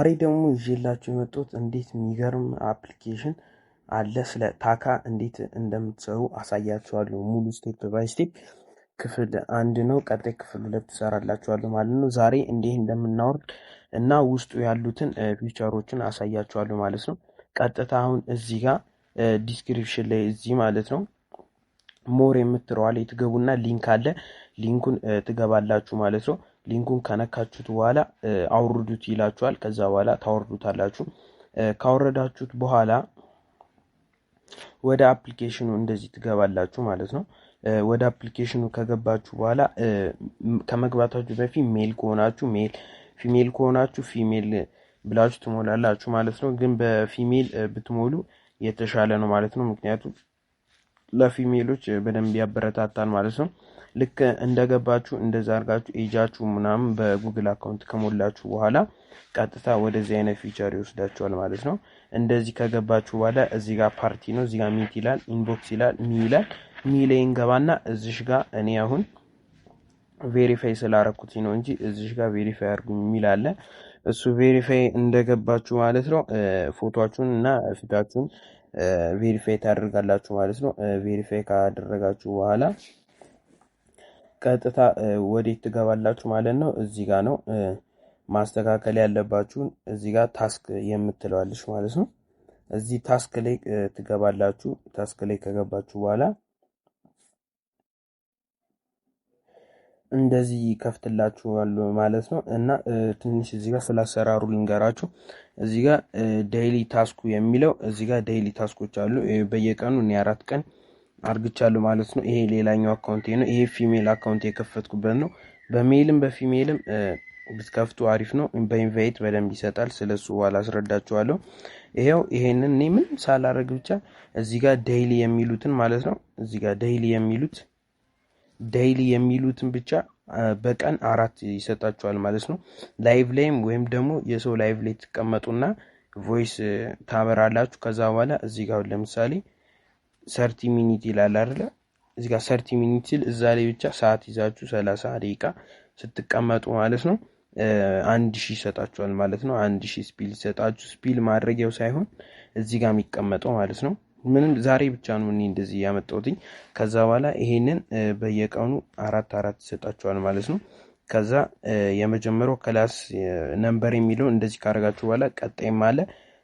ዛሬ ደግሞ ይዤላችሁ የመጣሁት እንዴት የሚገርም አፕሊኬሽን አለ ስለ ታካ እንዴት እንደምትሰሩ አሳያችኋለሁ። ሙሉ ስቴፕ ባይ ስቴፕ ክፍል 1 ነው። ቀጣይ ክፍል 2 ትሰራላችኋለሁ ማለት ነው። ዛሬ እንዴት እንደምናወርድ እና ውስጡ ያሉትን ፊቸሮችን አሳያችኋለሁ ማለት ነው። ቀጥታ አሁን እዚህ ጋር ዲስክሪፕሽን ላይ እዚህ ማለት ነው ሞር የምትለዋል ትገቡና ሊንክ አለ። ሊንኩን ትገባላችሁ ማለት ነው። ሊንኩን ከነካችሁት በኋላ አውርዱት ይላችኋል። ከዛ በኋላ ታወርዱታላችሁ። ካወረዳችሁት በኋላ ወደ አፕሊኬሽኑ እንደዚህ ትገባላችሁ ማለት ነው። ወደ አፕሊኬሽኑ ከገባችሁ በኋላ ከመግባታችሁ በፊት ሜል ከሆናችሁ ሜል፣ ፊሜል ከሆናችሁ ፊሜል ብላችሁ ትሞላላችሁ ማለት ነው። ግን በፊሜል ብትሞሉ የተሻለ ነው ማለት ነው። ምክንያቱም ለፊሜሎች በደንብ ያበረታታል ማለት ነው። ልክ እንደገባችሁ እንደዛ አድርጋችሁ ኤጃችሁ ምናምን በጉግል አካውንት ከሞላችሁ በኋላ ቀጥታ ወደዚህ አይነት ፊቸር ይወስዳችኋል ማለት ነው። እንደዚህ ከገባችሁ በኋላ እዚህ ጋር ፓርቲ ነው፣ እዚህ ጋር ሚት ይላል፣ ኢንቦክስ ይላል፣ ሚ ይላል። ሚ ላይ እንገባና እዚህ ጋር እኔ አሁን ቬሪፋይ ስላረኩት ነው እንጂ እዚህ ጋር ቬሪፋይ አድርጉኝ የሚል አለ። እሱ ቬሪፋይ እንደገባችሁ ማለት ነው ፎቶአችሁን እና ፊታችሁን ቬሪፋይ ታደርጋላችሁ ማለት ነው። ቬሪፋይ ካደረጋችሁ በኋላ ቀጥታ ወዴት ትገባላችሁ ማለት ነው። እዚህ ጋር ነው ማስተካከል ያለባችሁን። እዚህ ጋር ታስክ የምትለዋለች ማለት ነው። እዚህ ታስክ ላይ ትገባላችሁ። ታስክ ላይ ከገባችሁ በኋላ እንደዚህ ከፍትላችኋል ማለት ነው። እና ትንሽ እዚህ ጋር ስላሰራሩ ልንገራችሁ። እዚህ ጋር ዴይሊ ታስኩ የሚለው እዚህ ጋር ዴይሊ ታስኮች አሉ። በየቀኑ እኔ 4 ቀን አርግቻለሁ ማለት ነው። ይሄ ሌላኛው አካውንቴ ነው። ይሄ ፊሜል አካውንት የከፈትኩበት ነው። በሜልም በፊሜልም ብትከፍቱ አሪፍ ነው። በኢንቫይት በደንብ ይሰጣል። ስለሱ በኋላ አስረዳችኋለሁ። ይሄው ይሄንን እኔ ምን ሳላረግ ብቻ እዚህ ጋር ዴይሊ የሚሉትን ማለት ነው። እዚህ ጋር ዴይሊ የሚሉትን ብቻ በቀን 4 ይሰጣችኋል ማለት ነው። ላይቭ ላይም ወይም ደግሞ የሰው ላይቭ ላይ ተቀመጡና ቮይስ ታበራላችሁ። ከዛ በኋላ እዚህ ጋር ለምሳሌ 30 ሚኒት ይላል አይደለ? እዚህ ጋር 30 ሚኒት ሲል እዛ ላይ ብቻ ሰዓት ይዛችሁ 30 ደቂቃ ስትቀመጡ ማለት ነው 1000 ይሰጣችኋል ማለት ነው። 1000 ስፒል ይሰጣችሁ። ስፒል ማድረጊያው ሳይሆን እዚህ ጋር የሚቀመጠው ማለት ነው። ምንም ዛሬ ብቻ ነው እኔ እንደዚህ ያመጣሁትኝ። ከዛ በኋላ ይሄንን በየቀኑ 4 ይሰጣችኋል ማለት ነው። ከዛ የመጀመሪያው ክላስ ነምበር የሚለው እንደዚህ ካረጋችሁ በኋላ ቀጣይም አለ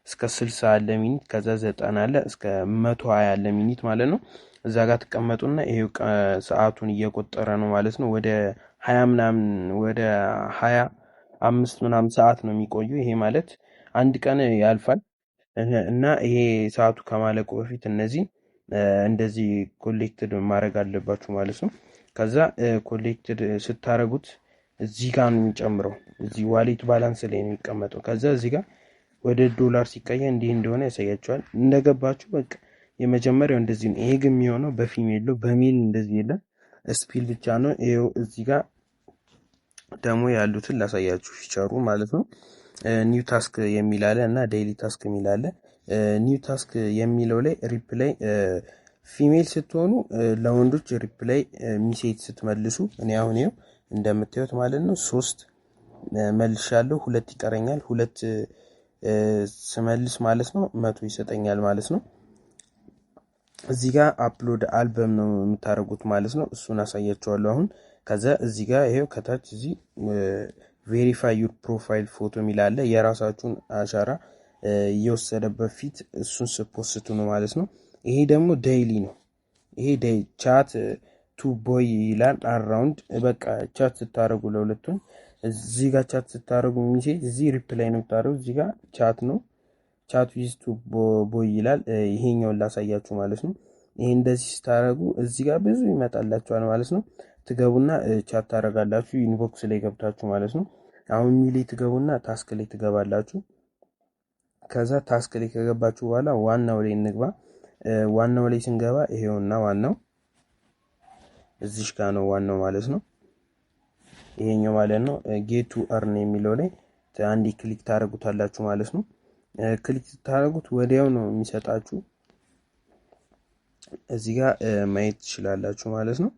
እስከ 60 አለ ሚኒት፣ ከዛ 90 አለ እስከ 120 አለ ሚኒት ማለት ነው። እዛ ጋር ተቀመጡና ይሄው ሰዓቱን እየቆጠረ ነው ማለት ነው። ወደ 20 ምናምን ወደ 25 ምናምን ሰዓት ነው የሚቆየው። ይሄ ማለት አንድ ቀን ያልፋል እና ይሄ ሰዓቱ ከማለቁ በፊት እነዚህ እንደዚህ ኮሌክትድ ማድረግ አለባችሁ ማለት ነው። ከዛ ኮሌክትድ ስታረጉት እዚህ ጋር ነው የሚጨምረው። እዚህ ዋሌት ባላንስ ላይ ነው የሚቀመጠው። ከዛ እዚህ ጋር ወደ ዶላር ሲቀየር እንዲህ እንደሆነ ያሳያችኋል። እንደገባችሁ በቃ የመጀመሪያው እንደዚህ ነው። ይሄ ግን የሚሆነው በፊሜል ነው። በሜል እንደዚህ የለም፣ ስፒል ብቻ ነው። ይሄው እዚህ ጋር ደግሞ ያሉትን ላሳያችሁ ፊቸሩ ማለት ነው። ኒው ታስክ የሚል አለ እና ዴይሊ ታስክ የሚል አለ። ኒው ታስክ የሚለው ላይ ሪፕላይ ፊሜል ስትሆኑ ለወንዶች ሪፕላይ ሚሴጅ ስትመልሱ እኔ አሁን ይኸው እንደምታዩት ማለት ነው 3 መልሻለሁ። 2 ይቀረኛል። 2 ስመልስ ማለት ነው 100 ይሰጠኛል ማለት ነው። እዚህ ጋር አፕሎድ አልበም ነው የምታደርጉት ማለት ነው። እሱን አሳያችኋለሁ አሁን። ከዛ እዚህ ጋር ይሄው ከታች እዚህ ቬሪፋይ ዩር ፕሮፋይል ፎቶ የሚላለ የራሳችሁን አሻራ እየወሰደበት ፊት እሱን ስፖስቱ ነው ማለት ነው። ይሄ ደግሞ ዴይሊ ነው። ይሄ ዴይ ቻት ቱ ቦይ ይላል አራውንድ በቃ ቻት ስታረጉ ለሁለቱን እዚህ ጋር ቻት ስታረጉ ሚሴጅ እዚህ ሪፕላይ ነው የምታረጉ። እዚህ ጋር ቻት ነው ቻት ዊዝ ቱ ቦይ ይላል። ይሄኛውን ላሳያችሁ ማለት ነው። ይሄ እንደዚህ ስታረጉ እዚህ ጋር ብዙ ይመጣላችኋል ማለት ነው። ትገቡና ቻት ታረጋላችሁ ኢንቦክስ ላይ ገብታችሁ ማለት ነው። አሁን ሚሊ ትገቡና ታስክ ላይ ትገባላችሁ። ከዛ ታስክ ላይ ከገባችሁ በኋላ ዋናው ላይ እንግባ። ዋናው ላይ ስንገባ ይሄውና ዋናው እዚህ ጋር ነው ዋናው ማለት ነው። ይሄኛው ማለት ነው ጌት ቱ አርን የሚለው ላይ አንዴ ክሊክ ታረጉታላችሁ ማለት ነው። ክሊክ ታረጉት ወዲያው ነው የሚሰጣችሁ። እዚህ ጋር ማየት ትችላላችሁ ማለት ነው።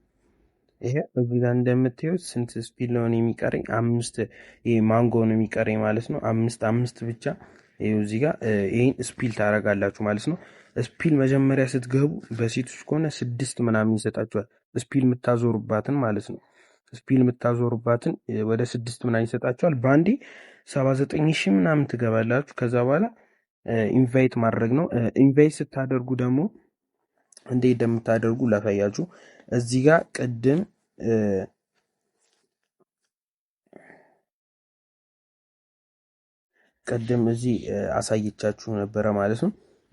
ይሄ እዚህ ጋር እንደምታዩት ስንት ስፒል ነው የሚቀረኝ? 5 ይሄ ማንጎ ነው የሚቀረኝ ማለት ነው። አምስት ብቻ ይሄው እዚህ ጋር ይሄን ስፒል ታደርጋላችሁ ማለት ነው። ስፒል መጀመሪያ ስትገቡ በሴቶች ከሆነ 6 ምናምን ይሰጣችኋል። ስፒል የምታዞሩባትን ማለት ነው። ስፒል የምታዞሩባትን ወደ 6 ምናምን ይሰጣችኋል። ባንዴ 79,000 ምናምን ትገባላችሁ። ከዛ በኋላ ኢንቫይት ማድረግ ነው። ኢንቫይት ስታደርጉ ደግሞ እንዴት እንደምታደርጉ ላሳያችሁ። እዚህ ጋር ቅድም እዚህ አሳየቻችሁ ነበረ ማለት ነው።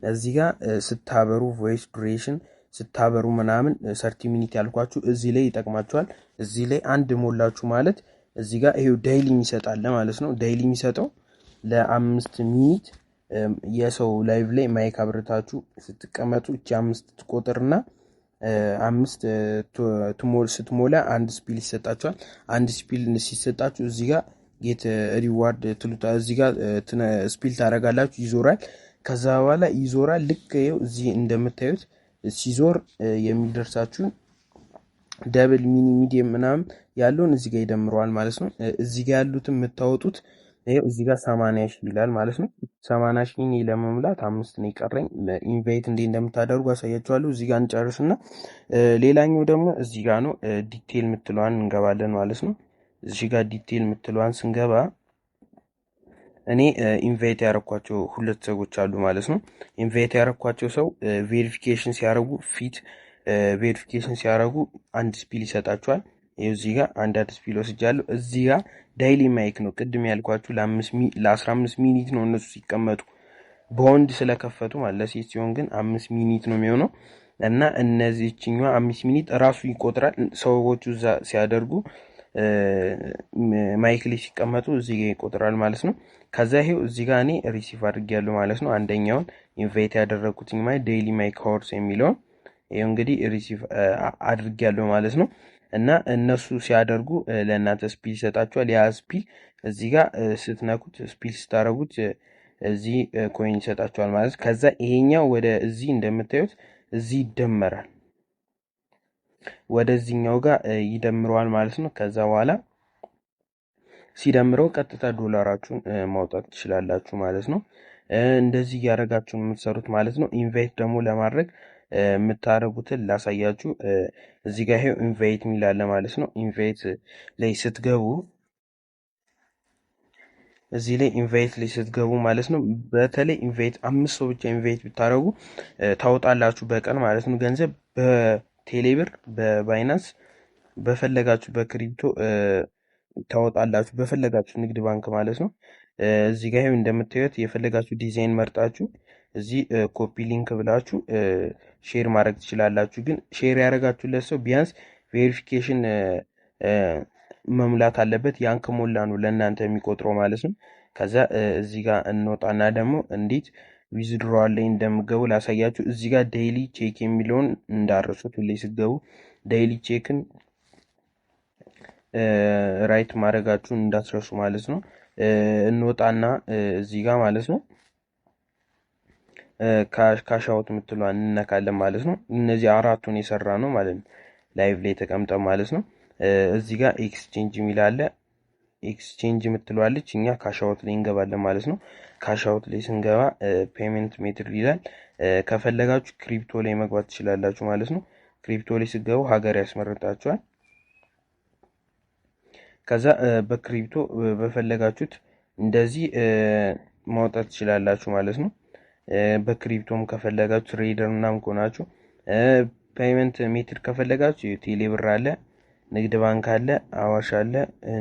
እዚህ ጋር ስታበሩ ቮይስ ዱሬሽን ስታበሩ ምናምን 30 ሚኒት ያልኳችሁ እዚህ ላይ ይጠቅማችኋል። እዚህ ላይ አንድ ሞላችሁ ማለት እዚህ ጋር ይሄው ዳይሊ የሚሰጣለ ማለት ነው። ዳይሊ የሚሰጠው ለ5 ሚኒት የሰው ላይቭ ላይ ማይክ አብርታችሁ ስትቀመጡ እቺ 5 ትቆጥርና 5 ስትሞላ አንድ ስፒል ይሰጣችኋል። አንድ ስፒል ሲሰጣችሁ እዚህ ጋር ጌት ሪዋርድ ትሉታ እዚህ ጋር ስፒል ታደርጋላችሁ። ይዞራል። ከዛ በኋላ ይዞራል። ልክ ይኸው እዚህ እንደምታዩት ሲዞር የሚደርሳችሁን ደብል ሚኒ ሚዲየም ምናምን ያለውን እዚህ ጋር ይደምረዋል ማለት ነው። እዚህ ጋር ያሉትን የምታወጡት ይኸው እዚህ ጋር 80 ሺህ ይላል ማለት ነው። 80 ሺህ ለመሙላት 5 ነው የቀረኝ። ኢንቫይት እንዴት እንደምታደርጉ አሳያችኋለሁ። እዚህ ጋር እንጨርስና ሌላኛው ደግሞ እዚህ ጋር ነው። ዲቴል የምትለዋን እንገባለን ማለት ነው። እዚህ ጋር ዲቴል የምትለዋን ስንገባ እኔ ኢንቫይት ያረኳቸው 2 ሰዎች አሉ ማለት ነው። ኢንቫይት ያረኳቸው ሰው ቬሪፊኬሽን ሲያረጉ ፊት ቬሪፊኬሽን ሲያረጉ አንድ ስፒል ይሰጣቸዋል። ይኸው እዚህ ጋር አንድ ስፒል ወስጃለሁ። እዚህ ጋር ዳይሊ ማይክ ነው ቅድም ያልኳችሁ ለ15 ሚኒት ነው እነሱ ሲቀመጡ በወንድ ስለከፈቱ ማለት ለሴት ሲሆን ግን 5 ሚኒት ነው የሚሆነው እና እነዚህኛው 5 ሚኒት ራሱ ይቆጥራል። ሰዎቹ እዛ ሲያደርጉ ማይክ ላይ ሲቀመጡ እዚህ ጋር ይቆጥራል ማለት ነው። ከዛ ይሄው እዚህ ጋር እኔ ሪሲቭ አድርጌያለሁ ማለት ነው። አንደኛውን ኢንቫይት ያደረኩትኝ ማለት ዴይሊ ማይክ ሆርስ የሚለውን ይሄው እንግዲህ ሪሲቭ አድርጌያለሁ ማለት ነው። እና እነሱ ሲያደርጉ ለእናንተ ስፒል ይሰጣችኋል። ያ ስፒል እዚህ ጋር ስትነኩት ስፒል ስታረጉት እዚህ ኮይን ይሰጣችኋል ማለት ነው። ከዛ ይሄኛው ወደ እዚህ እንደምታዩት እዚህ ይደመራል። ወደዚህኛው ጋር ይደምረዋል ማለት ነው። ከዛ በኋላ ሲደምረው ቀጥታ ዶላራችሁን ማውጣት ትችላላችሁ ማለት ነው። እንደዚህ እያደረጋችሁ የምትሰሩት ማለት ነው። ኢንቫይት ደግሞ ለማድረግ የምታደርጉትን ላሳያችሁ። እዚህ ጋር ይሄው ኢንቫይት የሚላለ ማለት ነው። ኢንቫይት ላይ ስትገቡ እዚህ ላይ ኢንቫይት ላይ ስትገቡ ማለት ነው። በተለይ ኢንቫይት 5 ሰው ብቻ ኢንቫይት ብታደርጉ ታወጣላችሁ በቀን ማለት ነው ገንዘብ በቴሌብር በባይናንስ በፈለጋችሁ በክሪፕቶ ታወጣላችሁ በፈለጋችሁ ንግድ ባንክ ማለት ነው። እዚህ ጋር ይሄው እንደምታዩት የፈለጋችሁ ዲዛይን መርጣችሁ እዚህ ኮፒ ሊንክ ብላችሁ ሼር ማድረግ ትችላላችሁ። ግን ሼር ያደረጋችሁለት ሰው ቢያንስ ቬሪፊኬሽን መሙላት አለበት። ያን ከሞላ ነው ለእናንተ የሚቆጥረው ማለት ነው። ከዛ እዚህ ጋር እንወጣና ደግሞ እንዴት ዊዝድሮዋል ላይ እንደምገቡ ላሳያችሁ። እዚህ ጋር ዴይሊ ቼክ የሚለውን እንዳረሱት ሁሌ ስትገቡ ዴይሊ ቼክን ራይት ማድረጋችሁን እንዳትረሱ ማለት ነው። እንወጣና እዚህ ጋር ማለት ነው ካሻውት የምትሏን እንነካለን ማለት ነው። እነዚህ አራቱን የሰራ ነው ማለት ነው። ላይቭ ላይ ተቀምጠ ማለት ነው። እዚህ ጋር ኤክስቼንጅ የሚል አለ። ኤክስቼንጅ የምትሏለች እኛ ካሻውት ላይ እንገባለን ማለት ነው። ካሻውት ላይ ስንገባ ፔመንት ሜትድ ይላል። ከፈለጋችሁ ክሪፕቶ ላይ መግባት ትችላላችሁ ማለት ነው። ክሪፕቶ ላይ ስገቡ ሀገር ያስመርጣችኋል። ከዛ በክሪፕቶ በፈለጋችሁት እንደዚህ ማውጣት ትችላላችሁ ማለት ነው። በክሪፕቶም ከፈለጋችሁ ትሬደር ምናምን ከሆናችሁ ፔመንት ሜትድ ከፈለጋችሁ ቴሌብር አለ፣ ንግድ ባንክ አለ፣ አዋሽ አለ፣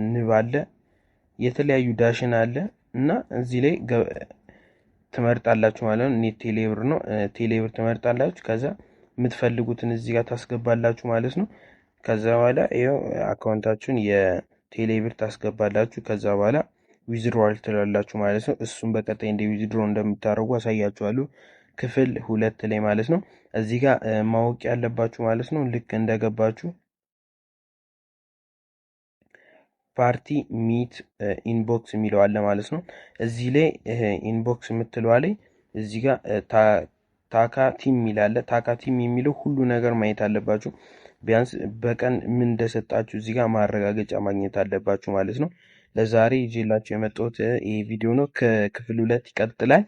ንብ አለ፣ የተለያዩ ዳሽን አለ እና እዚህ ላይ ትመርጣላችሁ ማለት ነው። እኔ ቴሌብር ነው። ቴሌብር ትመርጣላችሁ። ከዛ የምትፈልጉትን እዚህ ጋር ታስገባላችሁ ማለት ነው። ከዛ በኋላ ይኸው አካውንታችሁን የቴሌብር ታስገባላችሁ። ከዛ በኋላ ዊዝድሮዋል ትላላችሁ ማለት ነው። እሱም በቀጣይ እንደ ዊዝድሮ እንደምታደርጉ አሳያችኋለሁ ክፍል 2 ላይ ማለት ነው። እዚህ ጋር ማወቅ ያለባችሁ ማለት ነው ልክ እንደገባችሁ ፓርቲ ሚት ኢንቦክስ የሚለው አለ ማለት ነው። እዚህ ላይ ኢንቦክስ የምትለዋ ላይ እዚህ ጋር ታካ ቲም የሚላለ ታካ ቲም የሚለው ሁሉ ነገር ማየት አለባችሁ። ቢያንስ በቀን ምን እንደሰጣችሁ እዚህ ጋር ማረጋገጫ ማግኘት አለባችሁ ማለት ነው። ለዛሬ ይዤላችሁ የመጣሁት ይሄ ቪዲዮ ነው። ከክፍል 2 ይቀጥላል።